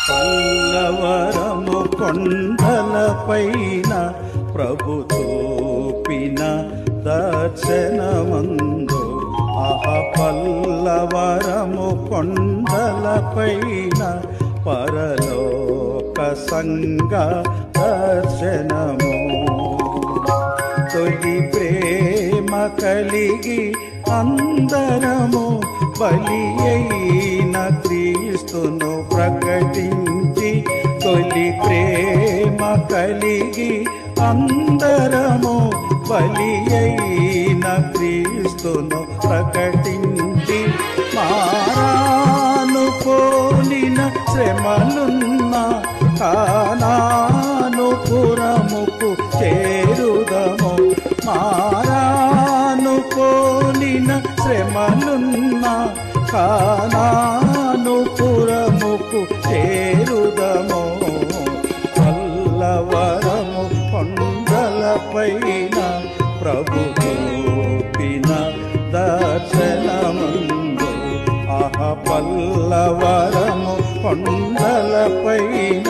పల్లవరము కొండలపైన ప్రభు చూపిన దర్శనమందు పల్లవరము కొండలపైన పరలోక సంగ దర్శనము తొలి ప్రేమ కలిగి అందరము బలి అయిన క్రీస్తును ప్రకటించి తొలి ప్రేమ కలిగి అందరము బలి అయిన క్రీస్తును ప్రకటించి మారాను పోలిన శ్రమలున్న కానాను పురముకు చేరుదము మారాను పోలిన శ్రమలున్న కానాను పురముకు చేరుదము పల్లవరము కొండలపైన ప్రభు చూపిన దర్శనమందు పల్లవరము కొండలపైన